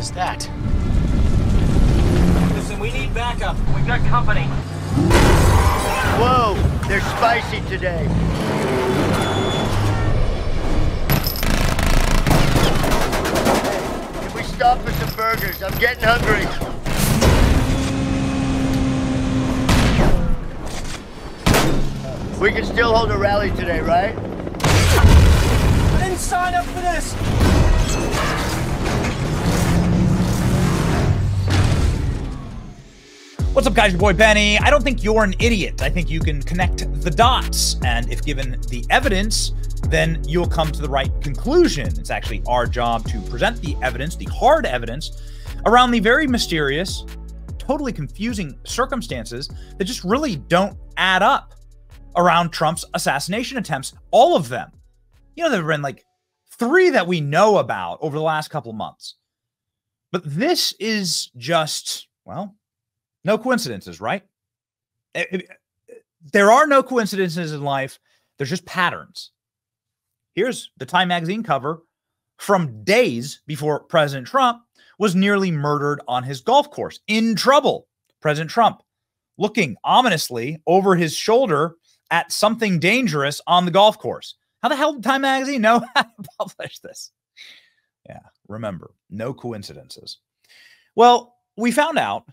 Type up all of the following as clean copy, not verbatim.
is that? Listen, we need backup. We've got company. Whoa, they're spicy today. Hey, can we stop for some burgers? I'm getting hungry. We can still hold a rally today, right? I didn't sign up for this. What's up, guys? Your boy Benny. I don't think you're an idiot. I think you can connect the dots. And if given the evidence, then you'll come to the right conclusion. It's actually our job to present the evidence, the hard evidence, around the very mysterious, totally confusing circumstances that just really don't add up around Trump's assassination attempts. All of them. You know, there have been like 3 that we know about over the last couple of months. But this is just, well, no coincidences, right? There are no coincidences in life. There's just patterns. Here's the Time magazine cover from days before President Trump was nearly murdered on his golf course. In trouble. President Trump looking ominously over his shoulder at something dangerous on the golf course. How the hell did Time magazine know how to publish this? Yeah, remember, no coincidences. Well, we found out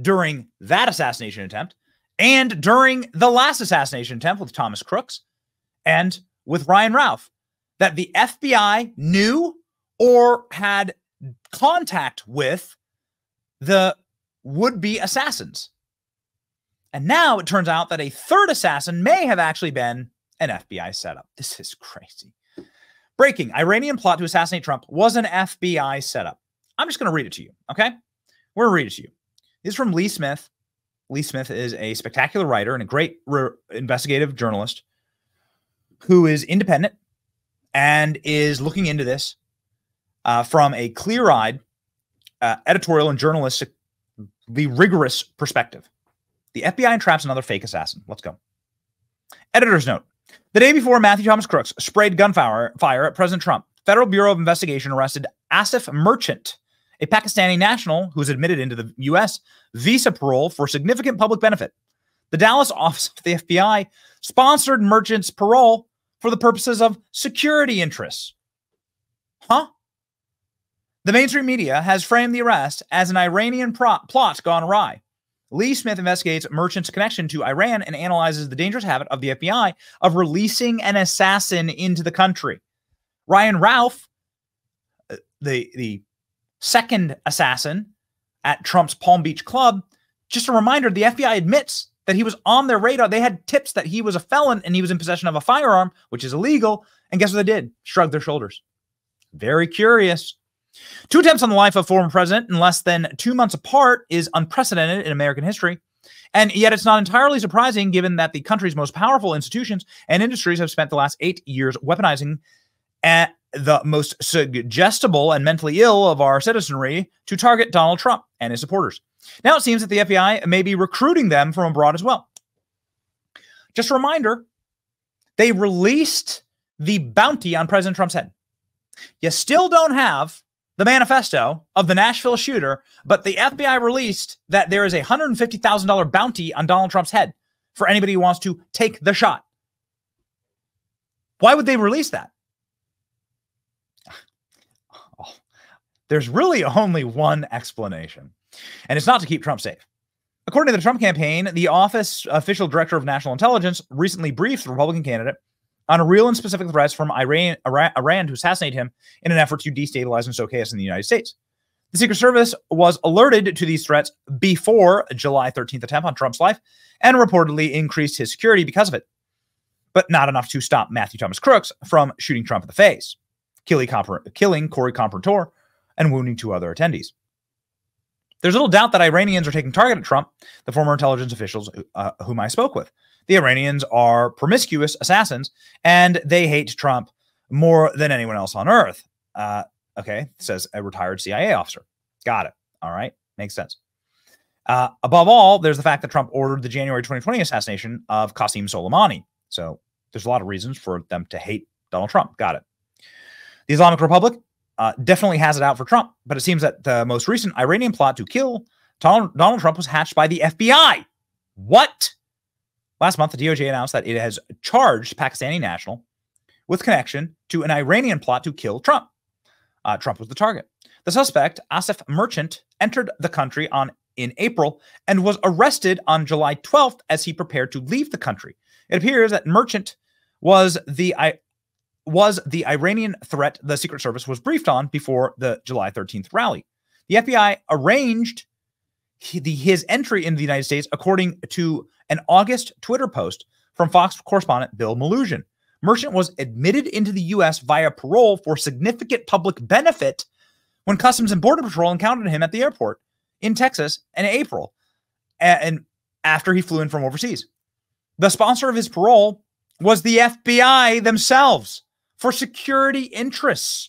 during that assassination attempt and during the last assassination attempt with Thomas Crooks and with Ryan Ralph that the FBI knew or had contact with the would-be assassins. And now it turns out that a third assassin may have actually been an FBI setup. This is crazy. Breaking: Iranian plot to assassinate Trump was an FBI setup. I'm just going to read it to you, okay? We're going to read it to you. This is from Lee Smith. Lee Smith is a spectacular writer and a great investigative journalist who is independent and is looking into this from a clear-eyed editorial and journalistic, the rigorous perspective. The FBI entraps another fake assassin. Let's go. Editor's note. The day before Matthew Thomas Crooks sprayed gunfire at President Trump, Federal Bureau of Investigation arrested Asif Merchant, a Pakistani national who was admitted into the U.S. visa parole for significant public benefit. The Dallas office of the FBI sponsored Merchant's parole for the purposes of security interests. Huh? The mainstream media has framed the arrest as an Iranian plot gone awry. Lee Smith investigates Merchant's connection to Iran and analyzes the dangerous habit of the FBI of releasing an assassin into the country. Ryan Ralph, the second assassin at Trump's Palm Beach club, just a reminder, the FBI admits that he was on their radar. They had tips that he was a felon and he was in possession of a firearm, which is illegal. And guess what they did? Shrugged their shoulders. Very curious. 2 attempts on the life of former president in less than 2 months apart is unprecedented in American history. And yet it's not entirely surprising given that the country's most powerful institutions and industries have spent the last 8 years weaponizing the most suggestible and mentally ill of our citizenry to target Donald Trump and his supporters. Now it seems that the FBI may be recruiting them from abroad as well. Just a reminder, they released the bounty on President Trump's head. You still don't have the manifesto of the Nashville shooter, but the FBI released that there is a $150,000 bounty on Donald Trump's head for anybody who wants to take the shot. Why would they release that? Oh, there's really only one explanation, and it's not to keep Trump safe. According to the Trump campaign, the office official director of national intelligence recently briefed the Republican candidate on real and specific threats from Iran to assassinate him in an effort to destabilize and sow chaos in the United States. The Secret Service was alerted to these threats before July 13th attempt on Trump's life and reportedly increased his security because of it, but not enough to stop Matthew Thomas Crooks from shooting Trump in the face, killing Corey Compertor, and wounding 2 other attendees. There's little doubt that Iranians are taking target at Trump, the former intelligence officials whom I spoke with. The Iranians are promiscuous assassins, and they hate Trump more than anyone else on earth. Okay, says a retired CIA officer. Got it. All right, makes sense. Above all, there's the fact that Trump ordered the January 2020 assassination of Qasem Soleimani. So there's a lot of reasons for them to hate Donald Trump. Got it. The Islamic Republic definitely has it out for Trump. But it seems that the most recent Iranian plot to kill Donald Trump was hatched by the FBI. What? Last month, the DOJ announced that it has charged Pakistani national with connection to an Iranian plot to kill Trump. Trump was the target. The suspect, Asif Merchant, entered the country in April and was arrested on July 12th as he prepared to leave the country. It appears that Merchant was the Iranian threat the Secret Service was briefed on before the July 13th rally. The FBI arranged his entry into the United States according to an August Twitter post from Fox correspondent Bill Maloogian. Merchant was admitted into the U.S. via parole for significant public benefit when Customs and Border Patrol encountered him at the airport in Texas in April, and after he flew in from overseas. The sponsor of his parole was the FBI themselves for security interess.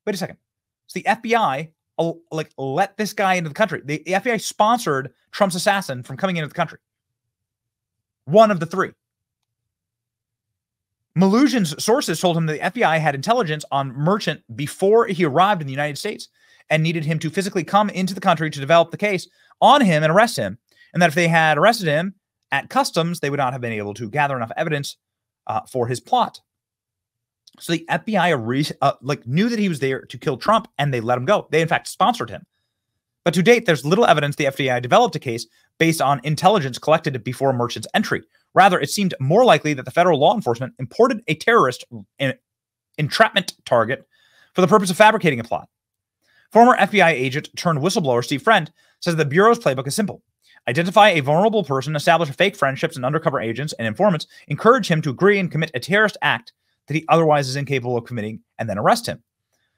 Wait a second. So the FBI let this guy into the country. The FBI sponsored Trump's assassin from coming into the country. One of the three. Maloogian's sources told him that the FBI had intelligence on Merchant before he arrived in the United States and needed him to physically come into the country to develop the case on him and arrest him. And that if they had arrested him at customs, they would not have been able to gather enough evidence for his plot. So the FBI knew that he was there to kill Trump, and they let him go. They, in fact, sponsored him. But to date, there's little evidence the FBI developed a case based on intelligence collected before Merchant's entry. Rather, it seemed more likely that the federal law enforcement imported a terrorist entrapment target for the purpose of fabricating a plot. Former FBI agent turned whistleblower Steve Friend says the Bureau's playbook is simple. Identify a vulnerable person, establish fake friendships and undercover agents and informants, encourage him to agree and commit a terrorist act that he otherwise is incapable of committing, and then arrest him.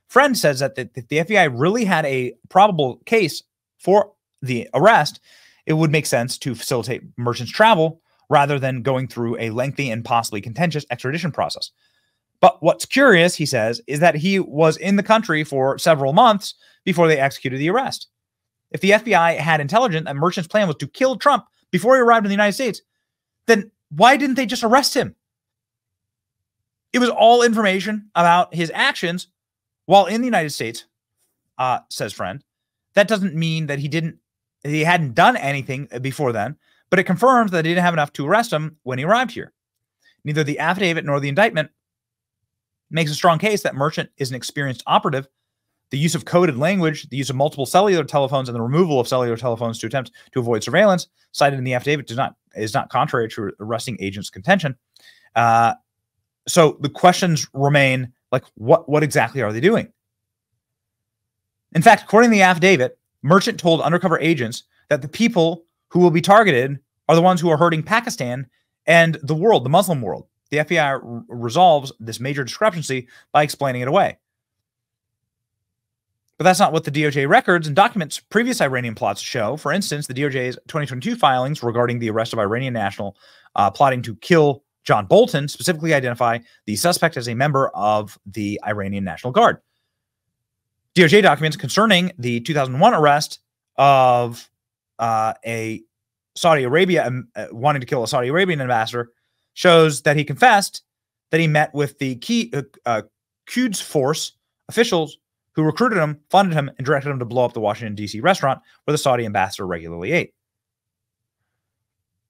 Friend says that if the FBI really had a probable case for the arrest, it would make sense to facilitate Merchant's travel rather than going through a lengthy and possibly contentious extradition process. But what's curious, he says, is that he was in the country for several months before they executed the arrest. If the FBI had intelligence that Merchant's plan was to kill Trump before he arrived in the United States, then why didn't they just arrest him? It was all information about his actions while in the United States, says Friend. That doesn't mean that he hadn't done anything before then, but it confirms that they didn't have enough to arrest him when he arrived here. Neither the affidavit nor the indictment makes a strong case that Merchant is an experienced operative. The use of coded language, the use of multiple cellular telephones, and the removal of cellular telephones to attempt to avoid surveillance cited in the affidavit is not contrary to arresting agent's contention. So the questions remain, like, what exactly are they doing? In fact, according to the affidavit, Merchant told undercover agents that the people who will be targeted are the ones who are hurting Pakistan and the world, the Muslim world. The FBI resolves this major discrepancy by explaining it away. But that's not what the DOJ records and documents previous Iranian plots show. For instance, the DOJ's 2022 filings regarding the arrest of Iranian national plotting to kill John Bolton specifically identify the suspect as a member of the Iranian National Guard. DOJ documents concerning the 2001 arrest of a Saudi Arabia wanting to kill a Saudi Arabian ambassador shows that he confessed that he met with the Quds Force officials who recruited him, funded him, and directed him to blow up the Washington, D.C. restaurant where the Saudi ambassador regularly ate.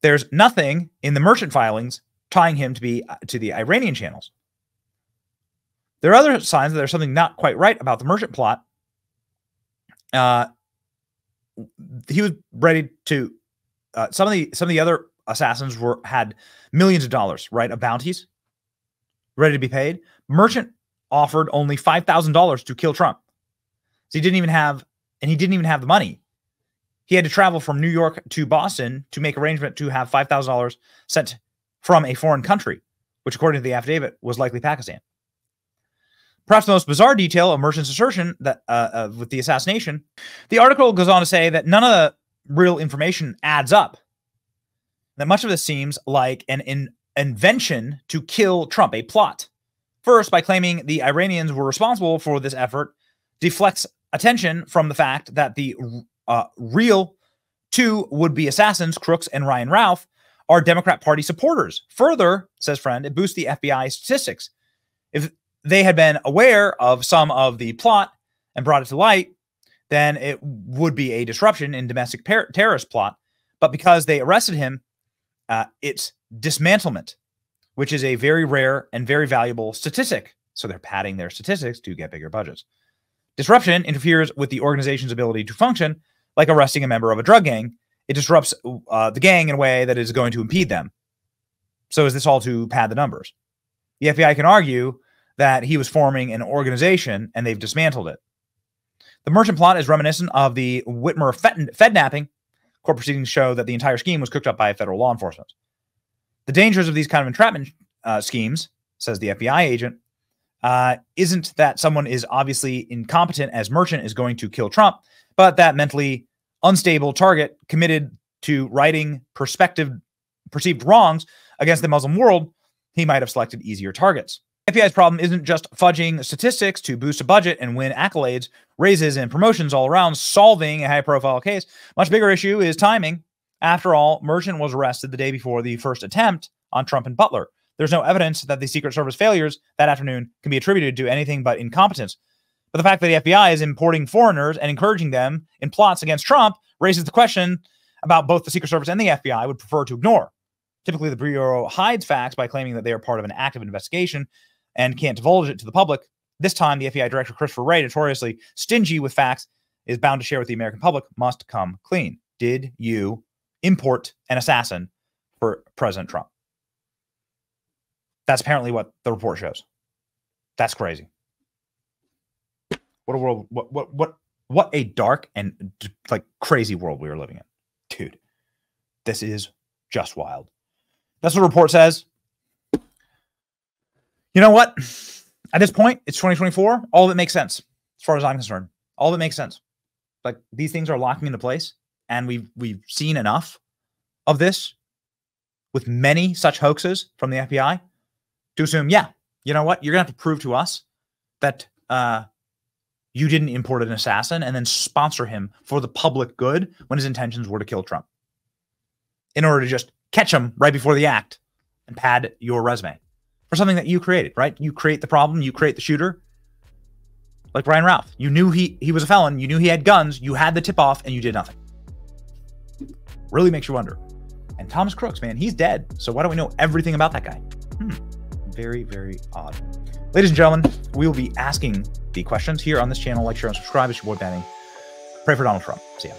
There's nothing in the Merchant filings tying him to the Iranian channels. There are other signs that there's something not quite right about the Merchant plot. He was ready to some of the other assassins had millions of dollars, right, of bounties ready to be paid. Merchant offered only $5,000 to kill Trump. So he didn't even have the money. He had to travel from New York to Boston to make arrangement to have $5,000 sent from a foreign country, which according to the affidavit was likely Pakistan. Perhaps the most bizarre detail of Merchant's assertion that with the assassination, the article goes on to say that none of the real information adds up. That much of this seems like an invention to kill Trump, a plot. First, by claiming the Iranians were responsible for this effort, deflects attention from the fact that the real two would-be assassins, Crooks and Ryan Ralph, are Democrat Party supporters. Further, says Friend, it boosts the FBI statistics. If they had been aware of some of the plot and brought it to light, then it would be a disruption in domestic terrorist plot. But because they arrested him, it's dismantlement, which is a very rare and very valuable statistic. So they're padding their statistics to get bigger budgets. Disruption interferes with the organization's ability to function, like arresting a member of a drug gang. It disrupts the gang in a way that is going to impede them. So is this all to pad the numbers? The FBI can argue that he was forming an organization and they've dismantled it. The Merchant plot is reminiscent of the Whitmer Fednapping. Court proceedings show that the entire scheme was cooked up by federal law enforcement. The dangers of these kind of entrapment schemes, says the FBI agent, isn't that someone is obviously incompetent as Merchant is going to kill Trump, but that mentally unstable target committed to righting perceived wrongs against the Muslim world, he might have selected easier targets. FBI's problem isn't just fudging statistics to boost a budget and win accolades, raises, and promotions all around, solving a high-profile case. Much bigger issue is timing. After all, Merchant was arrested the day before the first attempt on Trump and Butler. There's no evidence that the Secret Service failures that afternoon can be attributed to anything but incompetence. But the fact that the FBI is importing foreigners and encouraging them in plots against Trump raises the question about both the Secret Service and the FBI would prefer to ignore. Typically, the Bureau hides facts by claiming that they are part of an active investigation and can't divulge it to the public. This time, the FBI Director Christopher Wray, notoriously stingy with facts, is bound to share with the American public, must come clean. Did you import an assassin for President Trump? That's apparently what the report shows. That's crazy. What a world, what a dark and like crazy world we are living in. Dude, this is just wild. That's what the report says. You know what? At this point, it's 2024. All of it makes sense as far as I'm concerned. All of it makes sense. Like these things are locking into place, and we've seen enough of this with many such hoaxes from the FBI to assume, yeah, you know what? You're gonna have to prove to us that you didn't import an assassin and then sponsor him for the public good when his intentions were to kill Trump, in order to just catch him right before the act and pad your resume for something that you created, right? You create the problem, you create the shooter. Like Brian Ralph, you knew he was a felon, you knew he had guns, you had the tip off, and you did nothing. Really makes you wonder. And Thomas Crooks, man, he's dead. So why don't we know everything about that guy? Very, very odd. Ladies and gentlemen, we will be asking the questions here on this channel. Like, share, and subscribe. It's your boy Benny. Pray for Donald Trump. See ya.